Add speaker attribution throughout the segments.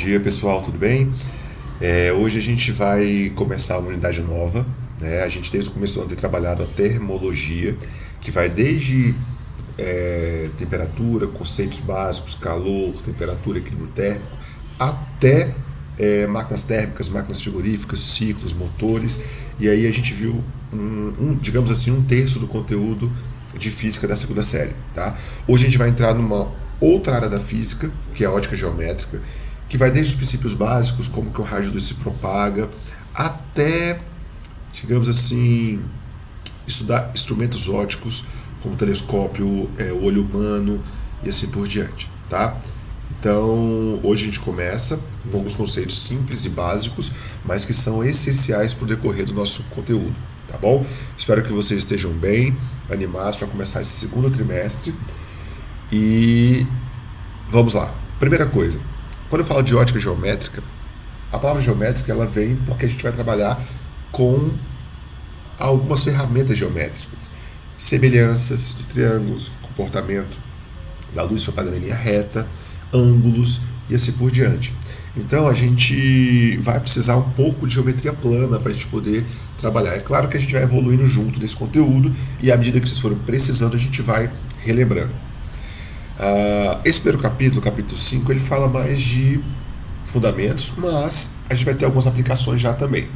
Speaker 1: dia pessoal, tudo bem? Hoje a gente vai começar uma unidade nova, né? A gente desde o começo do ano tem trabalhado a termologia, que vai desde temperatura, conceitos básicos, calor, temperatura, equilíbrio térmico, até máquinas térmicas, máquinas frigoríficas, ciclos, motores, e aí a gente viu digamos assim, um terço do conteúdo de física da segunda série, tá? Hoje a gente vai entrar numa outra área da física, que é a ótica geométrica, que vai desde os princípios básicos, como que o raio de luz se propaga, até, digamos assim, estudar instrumentos ópticos, como o telescópio, o olho humano e assim por diante, tá? Então, hoje a gente começa com alguns conceitos simples e básicos, mas que são essenciais para o decorrer do nosso conteúdo, tá bom? Espero que vocês estejam bem, animados para começar esse segundo trimestre. E vamos lá. Primeira coisa, quando eu falo de ótica geométrica, a palavra geométrica ela vem porque a gente vai trabalhar com algumas ferramentas geométricas, semelhanças de triângulos, comportamento da luz propagando em linha reta, ângulos e assim por diante. Então a gente vai precisar um pouco de geometria plana para a gente poder trabalhar. É claro que a gente vai evoluindo junto desse conteúdo e à medida que vocês forem precisando a gente vai relembrando. Esse primeiro capítulo, capítulo 5, ele fala mais de fundamentos, mas a gente vai ter algumas aplicações já também.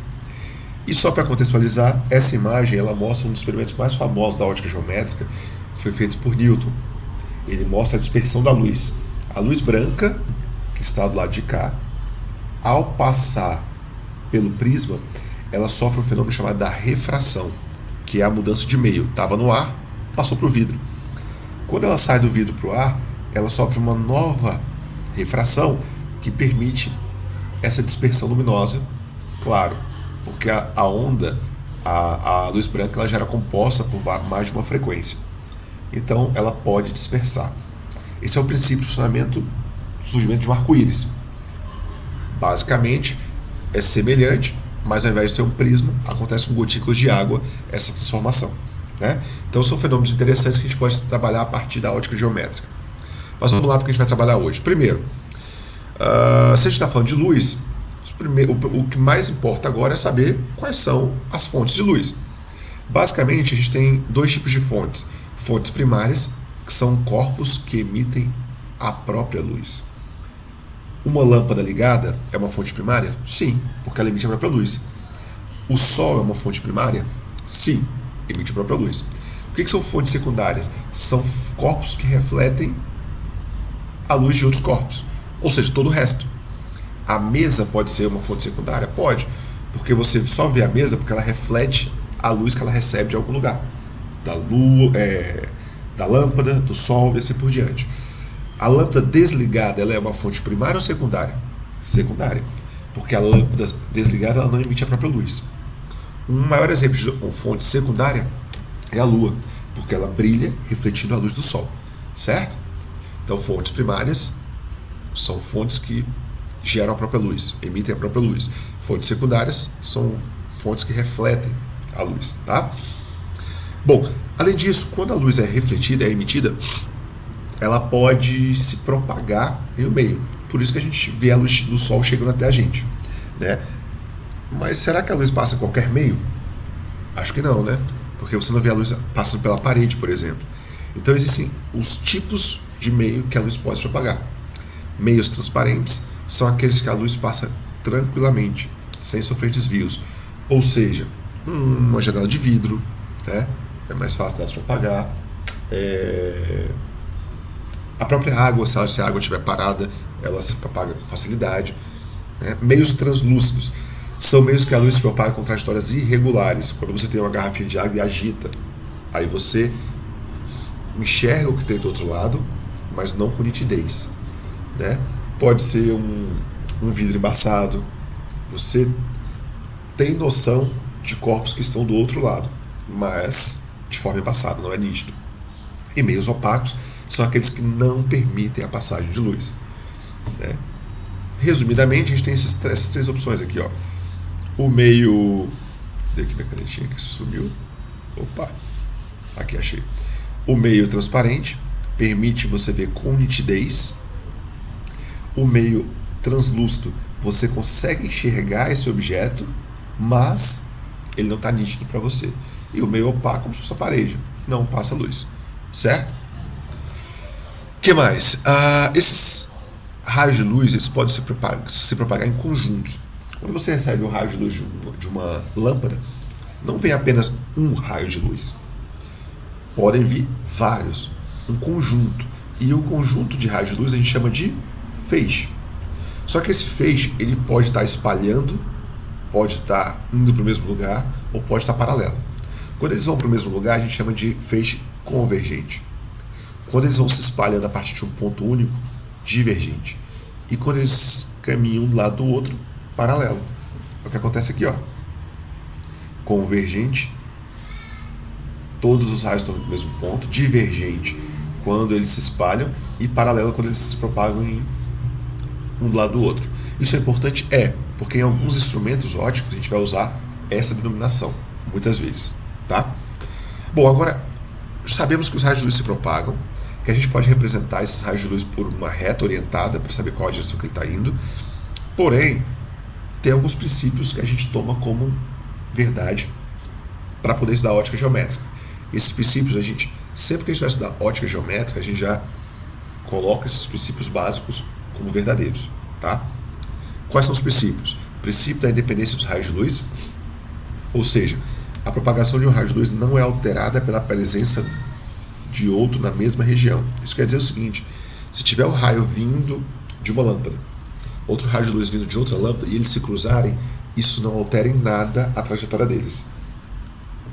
Speaker 1: E só para contextualizar, essa imagem ela mostra um dos experimentos mais famosos da ótica geométrica, que foi feito por Newton. Ele mostra a dispersão da luz. A luz branca, que está do lado de cá, ao passar pelo prisma, ela sofre um fenômeno chamado da refração, que é a mudança de meio. Estava no ar, passou para o vidro. Quando ela sai do vidro para o ar, ela sofre uma nova refração que permite essa dispersão luminosa, claro, porque a onda, a luz branca, ela já era composta por mais de uma frequência. Então, ela pode dispersar. Esse é o princípio de funcionamento do surgimento de um arco-íris. Basicamente, é semelhante, mas ao invés de ser um prisma, acontece com gotículas de água essa transformação, né? Então são fenômenos interessantes que a gente pode trabalhar a partir da ótica geométrica. Mas vamos lá para o que a gente vai trabalhar hoje. Primeiro, se a gente está falando de luz, o que mais importa agora é saber quais são as fontes de luz. Basicamente, a gente tem dois tipos de fontes. Fontes primárias, que são corpos que emitem a própria luz. Uma lâmpada ligada é uma fonte primária? Sim, porque ela emite a própria luz. O Sol é uma fonte primária? Sim, emite a própria luz. O que são fontes secundárias? São corpos que refletem a luz de outros corpos, ou seja, todo o resto. A mesa pode ser uma fonte secundária? Pode, porque você só vê a mesa porque ela reflete a luz que ela recebe de algum lugar, da lua, da lâmpada, do sol e assim por diante. A lâmpada desligada, ela é uma fonte primária ou secundária? Secundária, porque a lâmpada desligada ela não emite a própria luz. Um maior exemplo de uma fonte secundária é a lua, porque ela brilha refletindo a luz do sol, certo? Então fontes primárias são fontes que geram a própria luz, emitem a própria luz. Fontes secundárias são fontes que refletem a luz, tá? Bom, além disso, quando a luz é refletida, é emitida, ela pode se propagar em um meio. Por isso que a gente vê a luz do sol chegando até a gente, né? Mas será que a luz passa em qualquer meio? Acho que não, né? Porque você não vê a luz passando pela parede, por exemplo. Então existem os tipos de meio que a luz pode propagar. Meios transparentes são aqueles que a luz passa tranquilamente, sem sofrer desvios. Ou seja, uma janela de vidro, né? É mais fácil dela se propagar. A própria água, se a água estiver parada, ela se propaga com facilidade, né? Meios translúcidos são meios que a luz se propaga com trajetórias irregulares. Quando você tem uma garrafinha de água e agita, aí você enxerga o que tem do outro lado, mas não com nitidez, né? Pode ser um vidro embaçado. Você tem noção de corpos que estão do outro lado, mas de forma embaçada, não é nítido. E meios opacos são aqueles que não permitem a passagem de luz, né? Resumidamente, a gente tem essas três opções aqui, ó. O meio... Cadê aqui minha canetinha que sumiu? Opa! Aqui, achei. O meio transparente permite você ver com nitidez. O meio translúcido. Você consegue enxergar esse objeto, mas ele não está nítido para você. E o meio opaco, como se fosse a parede, não passa luz, certo? O que mais? Esses raios de luz eles podem se propagar em conjuntos. Quando você recebe um raio de luz de uma lâmpada, não vem apenas um raio de luz. Podem vir vários, um conjunto. E o conjunto de raios de luz a gente chama de feixe. Só que esse feixe ele pode estar espalhando, pode estar indo para o mesmo lugar ou pode estar paralelo. Quando eles vão para o mesmo lugar, a gente chama de feixe convergente. Quando eles vão se espalhando a partir de um ponto único, divergente. E quando eles caminham um do lado do outro, paralelo. É o que acontece aqui, ó. Convergente, todos os raios estão no mesmo ponto. Divergente, quando eles se espalham. E paralelo, quando eles se propagam um do lado do outro. Isso é importante? Porque em alguns instrumentos ópticos a gente vai usar essa denominação, muitas vezes, tá? Bom, agora sabemos que os raios de luz se propagam, que a gente pode representar esses raios de luz por uma reta orientada para saber qual a direção que ele está indo. Porém, tem alguns princípios que a gente toma como verdade para poder estudar ótica geométrica. Esses princípios, sempre que a gente vai estudar ótica geométrica, a gente já coloca esses princípios básicos como verdadeiros, tá? Quais são os princípios? O princípio da independência dos raios de luz, ou seja, a propagação de um raio de luz não é alterada pela presença de outro na mesma região. Isso quer dizer o seguinte: se tiver um raio vindo de uma lâmpada, outro raio de luz vindo de outra lâmpada, e eles se cruzarem, isso não altera em nada a trajetória deles.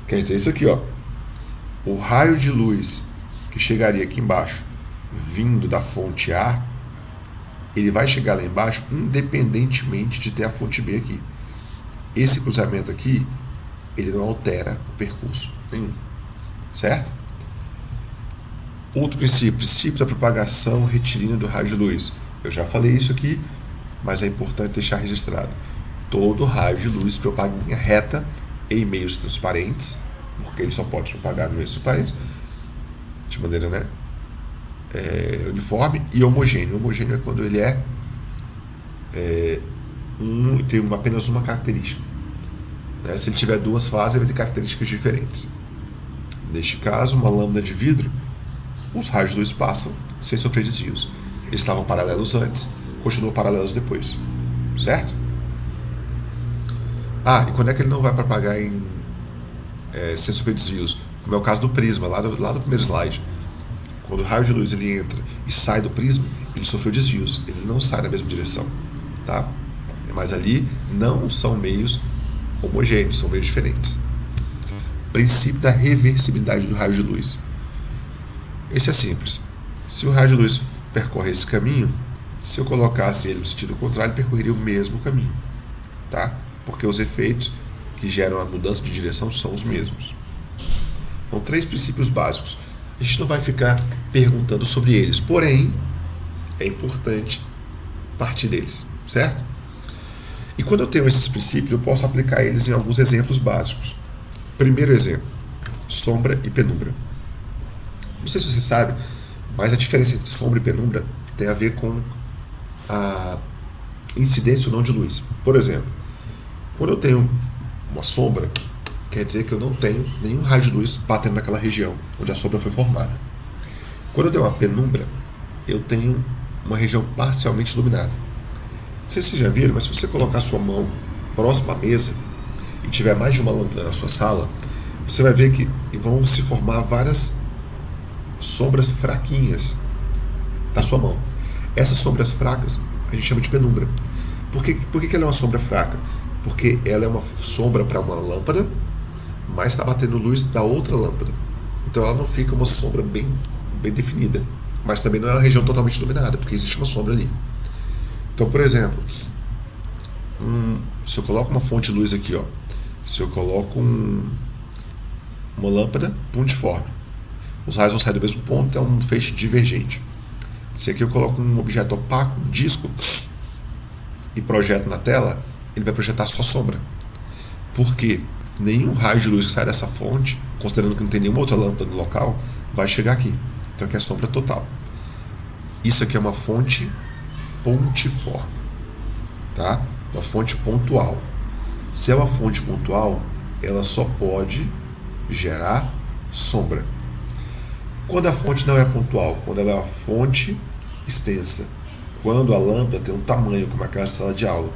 Speaker 1: Quer dizer isso aqui, ó. O raio de luz que chegaria aqui embaixo, vindo da fonte A, ele vai chegar lá embaixo independentemente de ter a fonte B aqui. Esse cruzamento aqui, ele não altera o percurso nenhum, certo? Outro princípio da propagação retilínea do raio de luz. Eu já falei isso aqui, mas é importante deixar registrado. Todo raio de luz se propaga em linha reta em meios transparentes, porque ele só pode se propagar em meios transparentes, de maneira uniforme e homogêneo. Homogêneo é quando ele tem apenas uma característica. Se ele tiver duas fases, ele vai ter características diferentes. Neste caso, uma lâmina de vidro, os raios de luz passam sem sofrer desvios. Eles estavam paralelos antes, continuam paralelos depois, certo? E quando é que ele não vai propagar sem sofrer desvios? Como é o caso do prisma, lá do primeiro slide. Quando o raio de luz ele entra e sai do prisma, ele sofreu desvios, ele não sai na mesma direção, tá? Mas ali não são meios homogêneos, são meios diferentes. Princípio da reversibilidade do raio de luz. Esse é simples. Se o raio de luz percorre esse caminho, se eu colocasse ele no sentido contrário, ele percorreria o mesmo caminho, tá? Porque os efeitos que geram a mudança de direção são os mesmos. São 3 princípios básicos. A gente não vai ficar perguntando sobre eles, porém, é importante partir deles, certo? E quando eu tenho esses princípios, eu posso aplicar eles em alguns exemplos básicos. Primeiro exemplo, sombra e penumbra. Não sei se você sabe, mas a diferença entre sombra e penumbra tem a ver com a incidência ou não de luz. Por exemplo, quando eu tenho uma sombra, quer dizer que eu não tenho nenhum raio de luz batendo naquela região onde a sombra foi formada. Quando eu tenho uma penumbra, eu tenho uma região parcialmente iluminada. Não sei se vocês já viram, mas se você colocar a sua mão próxima à mesa e tiver mais de uma lâmpada na sua sala, você vai ver que vão se formar várias sombras fraquinhas da sua mão. Essas sombras fracas a gente chama de penumbra. Por que ela é uma sombra fraca? Porque ela é uma sombra para uma lâmpada, mas está batendo luz da outra lâmpada. Então ela não fica uma sombra bem definida. Mas também não é uma região totalmente iluminada, porque existe uma sombra ali. Então, por exemplo, se eu coloco uma fonte de luz aqui, ó, se eu coloco uma lâmpada pontiforme, os raios vão sair do mesmo ponto, é um feixe divergente. Se aqui eu coloco um objeto opaco, um disco, e projeto na tela, ele vai projetar só sombra. Porque nenhum raio de luz que sai dessa fonte, considerando que não tem nenhuma outra lâmpada no local, vai chegar aqui. Então aqui é sombra total. Isso aqui é uma fonte pontiforme. tá? Uma fonte pontual. Se é uma fonte pontual, ela só pode gerar sombra. Quando a fonte não é pontual, quando ela é uma fonte extensa, quando a lâmpada tem um tamanho como aquela sala de aula,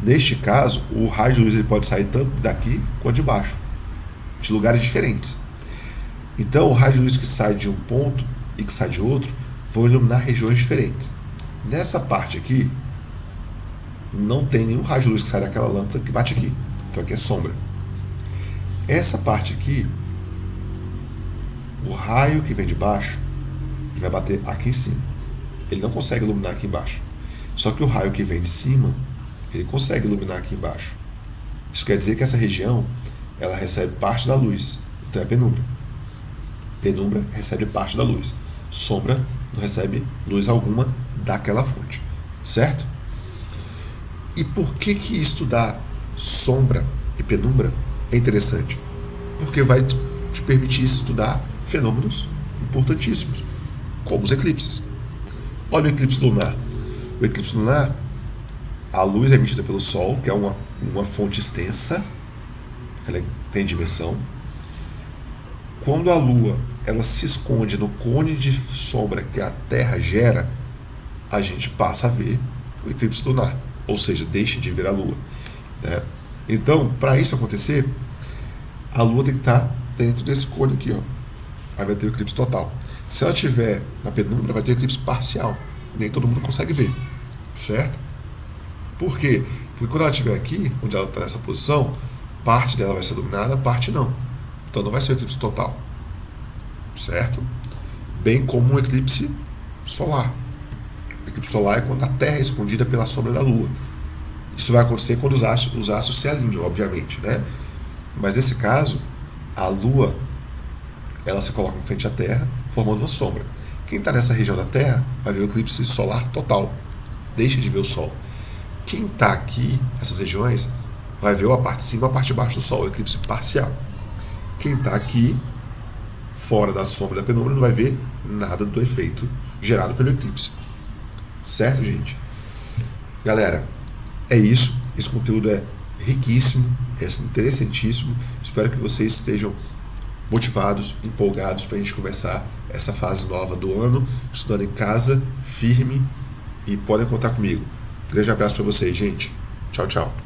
Speaker 1: neste caso, o raio de luz ele pode sair tanto daqui quanto de baixo, de lugares diferentes. Então, o raio de luz que sai de um ponto e que sai de outro vão iluminar regiões diferentes. Nessa parte aqui, não tem nenhum raio de luz que sai daquela lâmpada que bate aqui. Então aqui é sombra. Essa parte aqui, o raio que vem de baixo, ele vai bater aqui em cima. Ele não consegue iluminar aqui embaixo. Só que o raio que vem de cima, ele consegue iluminar aqui embaixo. Isso quer dizer que essa região, ela recebe parte da luz. Então é penumbra. Penumbra recebe parte da luz. Sombra não recebe luz alguma daquela fonte. Certo? E por que estudar sombra e penumbra é interessante? Porque vai te permitir estudar fenômenos importantíssimos, como os eclipses. Olha o eclipse lunar. O eclipse lunar, a luz é emitida pelo Sol, que é uma fonte extensa, ela tem dimensão. Quando a Lua ela se esconde no cone de sombra que a Terra gera, a gente passa a ver o eclipse lunar, ou seja, deixa de ver a Lua, né? Então, para isso acontecer, a Lua tem que estar dentro desse cone aqui, ó. Aí vai ter o eclipse total. Se ela estiver na penumbra, vai ter o eclipse parcial. Nem todo mundo consegue ver, certo? Por quê? Porque quando ela estiver aqui, onde ela está nessa posição, parte dela vai ser iluminada, parte não. Então não vai ser o eclipse total, certo? Bem como um eclipse solar. O eclipse solar é quando a Terra é escondida pela sombra da Lua. Isso vai acontecer quando os astros se alinham, obviamente, né? Mas nesse caso, a Lua ela se coloca em frente à Terra, formando uma sombra. Quem está nessa região da Terra vai ver o eclipse solar total, deixa de ver o Sol. Quem está aqui, nessas regiões, vai ver a parte de cima e a parte de baixo do Sol, o eclipse parcial. Quem está aqui, fora da sombra da penumbra, não vai ver nada do efeito gerado pelo eclipse. Certo, gente? Galera, é isso. Esse conteúdo é riquíssimo, é interessantíssimo. Espero que vocês estejam motivados, empolgados para a gente começar essa fase nova do ano, estudando em casa, firme, e podem contar comigo. Grande abraço para vocês, gente. Tchau, tchau.